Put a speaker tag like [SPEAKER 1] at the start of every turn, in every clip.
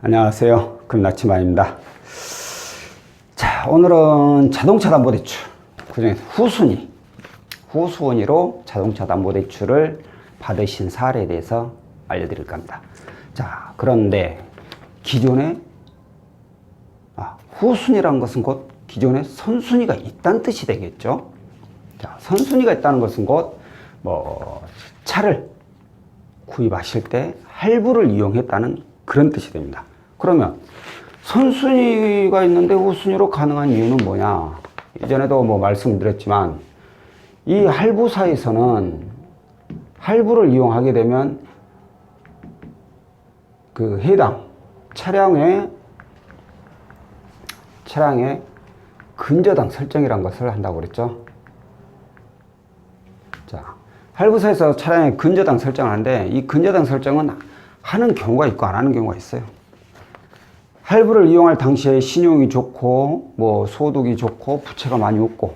[SPEAKER 1] 안녕하세요. 금나치마입니다. 자, 오늘은 자동차 담보대출, 그중에 후순위로 자동차 담보대출을 받으신 사례에 대해서 알려드릴까 합니다. 자, 그런데 기존에 후순위란 것은 곧 기존에 선순위가 있다는 뜻이 되겠죠. 자, 선순위가 있다는 것은 곧 차를 구입하실 때 할부를 이용했다는 그런 뜻이 됩니다. 그러면 선순위가 있는데 후순위로 가능한 이유는 뭐냐? 이전에도 말씀드렸지만 이 할부사에서는 할부를 이용하게 되면 그 해당 차량의 근저당 설정이라는 것을 한다고 그랬죠. 자, 할부사에서 차량의 근저당 설정을 하는데 이 근저당 설정은 하는 경우가 있고 안 하는 경우가 있어요. 할부를 이용할 당시에 신용이 좋고 소득이 좋고 부채가 많이 없고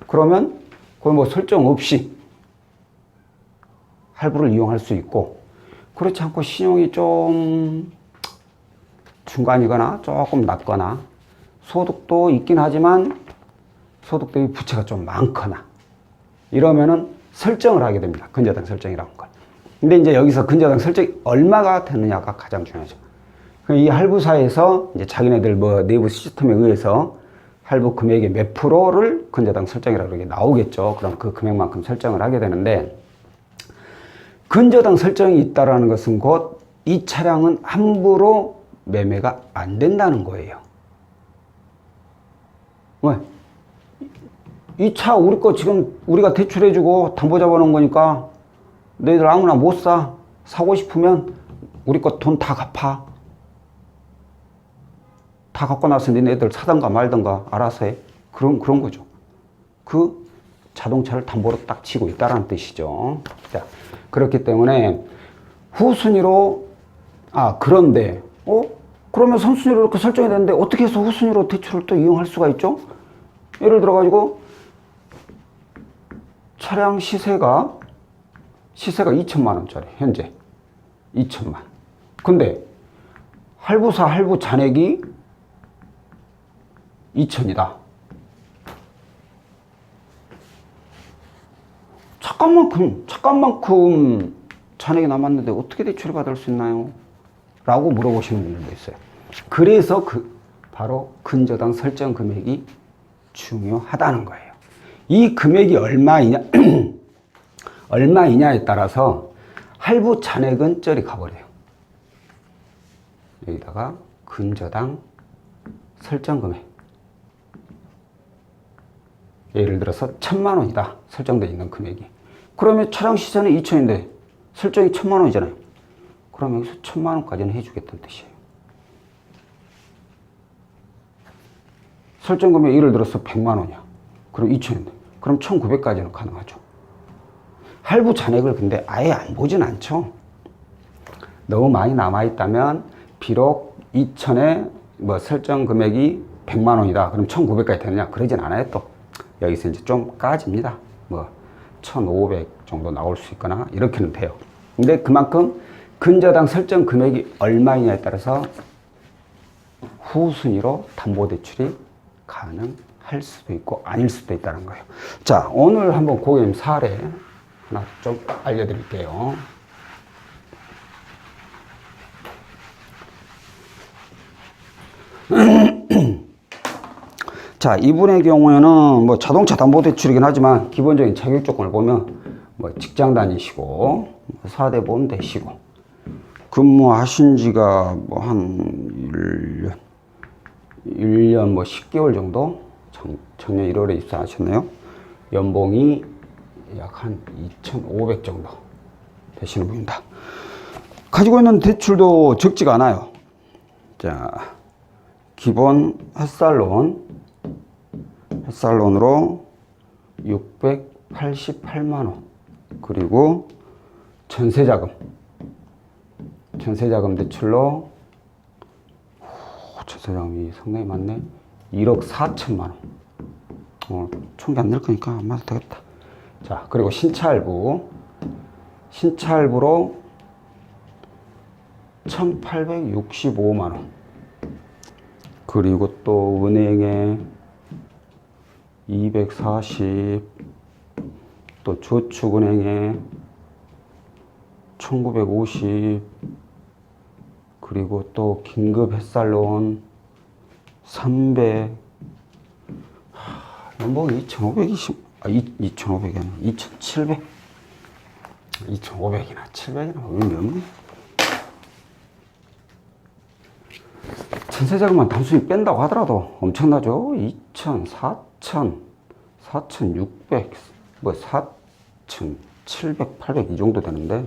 [SPEAKER 1] 그러면 거의 설정 없이 할부를 이용할 수 있고, 그렇지 않고 신용이 좀 중간이거나 조금 낮거나 소득도 있긴 하지만 소득 대비 부채가 좀 많거나 이러면은 설정을 하게 됩니다. 근저당 설정이라는 걸. 근데 이제 여기서 근저당 설정이 얼마가 되느냐가 가장 중요하죠. 이 할부사에서 이제 자기네들 내부 시스템에 의해서 할부 금액의 몇 프로를 근저당 설정이라고 이렇게 나오겠죠. 그럼 그 금액만큼 설정을 하게 되는데, 근저당 설정이 있다라는 것은 곧 이 차량은 함부로 매매가 안 된다는 거예요. 왜? 이 차 우리 거 지금 우리가 대출해주고 담보 잡아놓은 거니까 너희들 아무나 못 사. 사고 싶으면 우리 거 돈 다 갚아. 다 갖고 나서 니네들 사든가 말든가 알아서 해. 그런 거죠. 그 자동차를 담보로 딱 치고 있다는 뜻이죠. 자, 그렇기 때문에 후순위로, 그런데, 그러면 선순위로 이렇게 설정이 되는데 어떻게 해서 후순위로 대출을 또 이용할 수가 있죠? 예를 들어가지고, 차량 시세가 2천만원짜리, 현재. 2천만. 근데, 할부사 할부 잔액이 2천이다. 잠깐만큼 잔액이 남았는데 어떻게 대출을 받을 수 있나요? 라고 물어보시는 분들도 있어요. 그래서 바로 근저당 설정 금액이 중요하다는 거예요. 이 금액이 얼마이냐에 따라서 할부 잔액은 저리 가버려요. 여기다가 근저당 설정 금액. 예를 들어서 1,000만 원이다. 설정되어 있는 금액이. 그러면 차량 시세는 2천인데 설정이 1,000만 원이잖아요. 그럼 여기서 1,000만 원까지는 해주겠다는 뜻이에요. 설정 금액 예를 들어서 100만 원이야. 그럼 2천인데. 그럼 1,900까지는 가능하죠. 할부 잔액을 근데 아예 안 보진 않죠. 너무 많이 남아있다면 비록 2천에 설정 금액이 100만 원이다. 그럼 1,900까지 되느냐? 그러진 않아요. 또 여기서 이제 좀 까집니다. 1,500 정도 나올 수 있거나 이렇게는 돼요. 근데 그만큼 근저당 설정 금액이 얼마이냐에 따라서 후순위로 담보대출이 가능할 수도 있고 아닐 수도 있다는 거예요. 자, 오늘 한번 고객님 사례 하나 좀 알려드릴게요. 자, 이분의 경우에는 자동차 담보대출이긴 하지만 기본적인 자격 조건을 보면 직장 다니시고 4대 보험 되시고 근무하신 지가 한 1년 10개월 정도, 작년 1월에 입사하셨네요. 연봉이 약 한 2,500 정도 되시는 분입니다. 가지고 있는 대출도 적지가 않아요. 자, 기본 햇살론으로 688만 원, 그리고 전세자금 대출로 전세자금이 상당히 많네. 1억 4천만 원. 총기 안 낼 거니까 안 맞아도 되겠다. 자, 그리고 신차할부로 1865만 원. 그리고 또 은행에 240, 또 저축은행에 1950, 그리고 또 긴급 햇살론 300, 연봉 2520, 2500이 아니라 2700, 2500이나 700이나 의미 없네. 전세자금만 단순히 뺀다고 하더라도 엄청나죠. 2000, 4000, 4600, 뭐 4700, 800 이 정도 되는데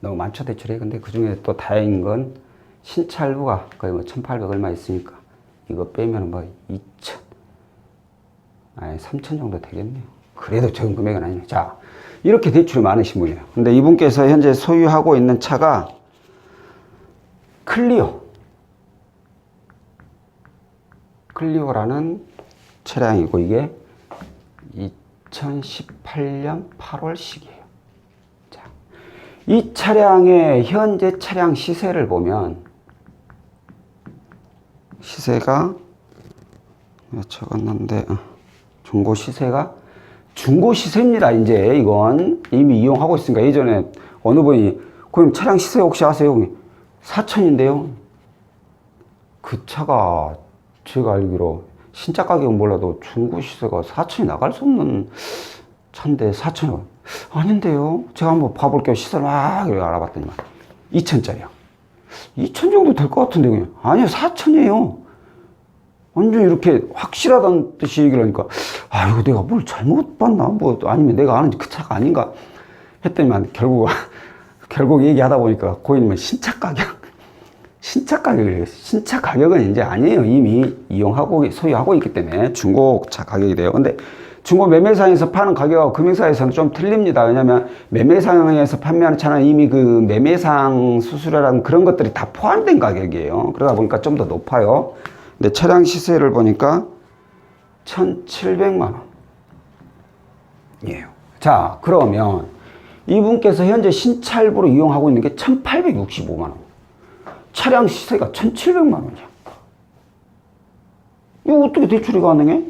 [SPEAKER 1] 너무 많죠, 대출이. 근데 그 중에 또 다행인 건 신차할부가 거의 뭐 1800 얼마 있으니까 이거 빼면 뭐 2000, 아니 3000 정도 되겠네요. 그래도 적은 금액은 아니에요. 자, 이렇게 대출이 많으신 분이에요. 근데 이분께서 현재 소유하고 있는 차가 클리오라는 차량이고 이게 2018년 8월식이에요. 자, 이 차량의 현재 차량 시세를 보면 시세가 적었는데 중고 시세입니다. 이제 이건 이미 이용하고 있으니까. 예전에 어느 분이 그럼 차량 시세 혹시 아세요? 4000인데요. 그 차가 제가 알기로 신차 가격은 몰라도 중고 시세가 4000이 나갈 수 없는 차인데 4000원 아닌데요. 제가 한번 봐볼게요. 시세를 막 알아봤더니 2000짜리요. 2000 정도 될 것 같은데 그냥. 아니요, 4000이에요. 완전 이렇게 확실하다는 뜻이 얘기를 하니까 아, 이거 내가 뭘 잘못 봤나? 뭐 아니면 내가 아는 그 차가 아닌가? 했더니만 결국 얘기하다 보니까 고객님은 신차 가격은 이제 아니에요. 이미 이용하고 소유하고 있기 때문에 중고차 가격이 돼요. 근데 중고 매매상에서 파는 가격하고 금융사에서는 좀 틀립니다. 왜냐면 매매상에서 판매하는 차는 이미 그 매매상 수수료라는 그런 것들이 다 포함된 가격이에요. 그러다 보니까 좀 더 높아요. 근데 차량 시세를 보니까 1700만 원이에요. 자, 그러면 이분께서 현재 신차할부로 이용하고 있는 게 1865만 원. 차량 시세가 1700만 원이야. 이거 어떻게 대출이 가능해?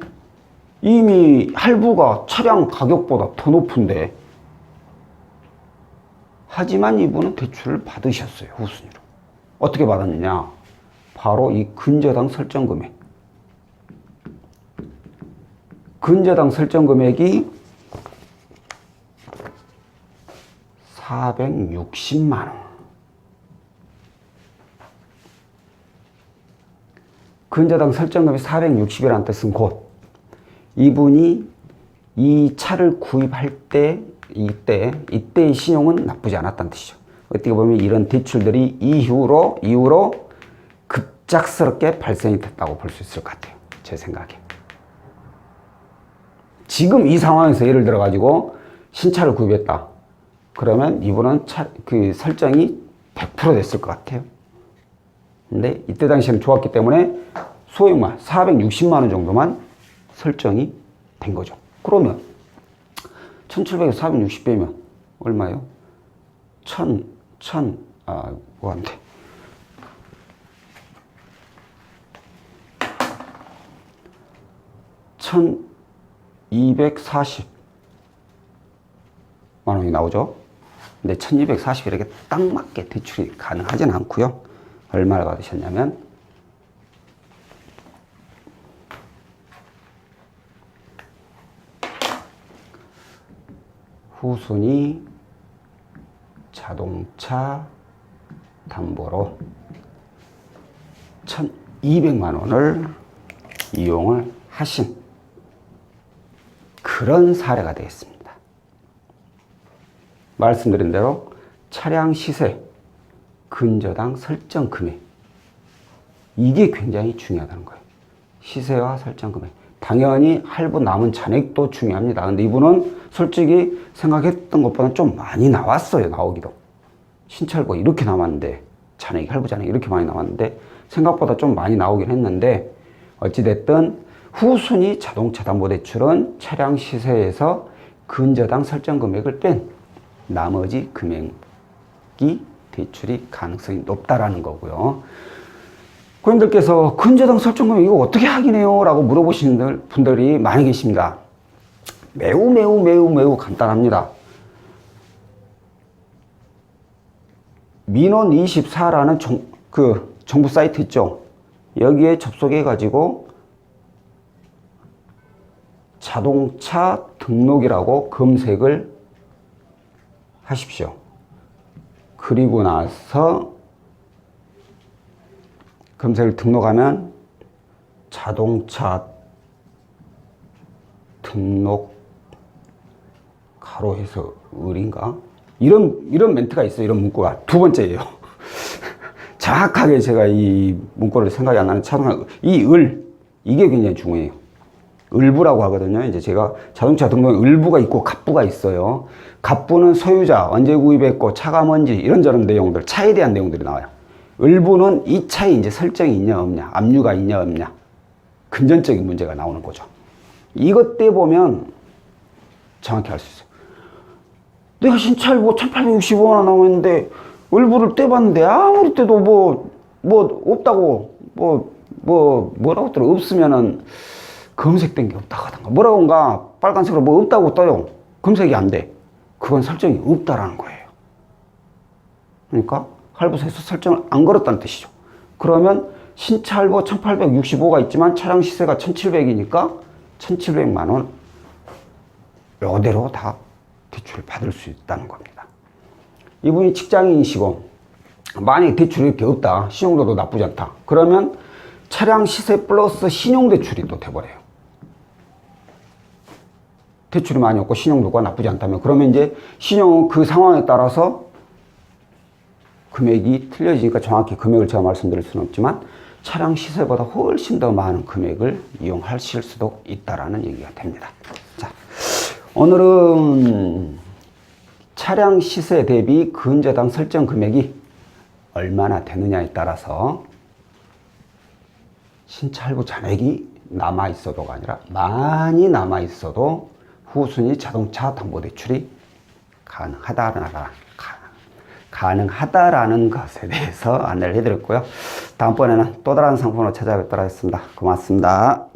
[SPEAKER 1] 이미 할부가 차량 가격보다 더 높은데. 하지만 이분은 대출을 받으셨어요. 후순위로. 어떻게 받았느냐? 바로 이 근저당 설정 금액. 근저당 설정 금액이 460만 원. 근저당 설정금이 460이라는 뜻은 곧 이분이 이 차를 구입할 때 이때의 신용은 나쁘지 않았다는 뜻이죠. 어떻게 보면 이런 대출들이 이후로 급작스럽게 발생이 됐다고 볼 수 있을 것 같아요. 제 생각에. 지금 이 상황에서 예를 들어 가지고 신차를 구입했다. 그러면 이분은 그 설정이 100% 됐을 것 같아요. 근데 이때 당시에는 좋았기 때문에 소액만 460만 원 정도만 설정이 된 거죠. 그러면 1700에서 460 빼면 얼마예요? 1240만 원이 나오죠. 근데 1240 이렇게 딱 맞게 대출이 가능하진 않고요. 얼마를 받으셨냐면 후순위 자동차 담보로 1200만 원을 이용을 하신 그런 사례가 되겠습니다. 말씀드린 대로 차량 시세, 근저당 설정 금액, 이게 굉장히 중요하다는 거예요. 시세와 설정 금액. 당연히 할부 남은 잔액도 중요합니다. 근데 이분은 솔직히 생각했던 것보다 좀 많이 나왔어요. 나오기도. 신차할부 이렇게 남았는데 잔액이, 할부 잔액이 이렇게 많이 나왔는데 생각보다 좀 많이 나오긴 했는데 어찌됐든 후순위 자동차 담보대출은 차량 시세에서 근저당 설정 금액을 뺀 나머지 금액이 대출이 가능성이 높다라는 거고요. 고객님들께서 근저당 설정금 이거 어떻게 확인해요? 라고 물어보시는 분들이 많이 계십니다. 매우 간단합니다. 민원24라는 정부 사이트 있죠. 여기에 접속해 가지고 자동차 등록이라고 검색을 하십시오. 그리고 나서 검색을 등록하면 자동차 등록 가로해서 을인가? 이런 멘트가 있어요. 이런 문구가 두 번째예요. 정확하게 제가 이 문구를 생각이 안 나는 이 을, 이게 굉장히 중요해요. 을부라고 하거든요. 이제 제가 자동차 등록에 을부가 있고 갑부가 있어요. 갑부는 소유자, 언제 구입했고, 차가 뭔지 이런저런 내용들, 차에 대한 내용들이 나와요. 을부는 이 차에 이제 설정이 있냐 없냐, 압류가 있냐 없냐, 금전적인 문제가 나오는 거죠. 이것 때 보면 정확히 알 수 있어요. 내가 신차를 1865만 나오는데 을부를 떼봤는데 아무리 떼도 없다고 뭐라고 했더라. 없으면은 검색된 게 없다고 하던가 뭐라고인가 빨간색으로 뭐 없다고 떠요. 검색이 안 돼. 그건 설정이 없다라는 거예요. 그러니까 할부사에서 설정을 안 걸었다는 뜻이죠. 그러면 신차 할부 1865가 있지만 차량 시세가 1700이니까 1700만 원 이대로 다 대출을 받을 수 있다는 겁니다. 이분이 직장인이시고 만약에 대출이 이렇게 없다, 신용도도 나쁘지 않다, 그러면 차량 시세 플러스 신용대출이 또 돼버려요. 대출이 많이 없고 신용도가 나쁘지 않다면, 그러면 이제 신용은 그 상황에 따라서 금액이 틀려지니까 정확히 금액을 제가 말씀드릴 수는 없지만 차량 시세보다 훨씬 더 많은 금액을 이용하실 수도 있다라는 얘기가 됩니다. 자, 오늘은 차량 시세 대비 근저당 설정 금액이 얼마나 되느냐에 따라서 신차 할부 잔액이 남아있어도가 아니라 많이 남아있어도 후순위 자동차 담보대출이 가능하다라는 것에 대해서 안내를 해드렸고요. 다음번에는 또 다른 상품으로 찾아뵙도록 하겠습니다. 고맙습니다.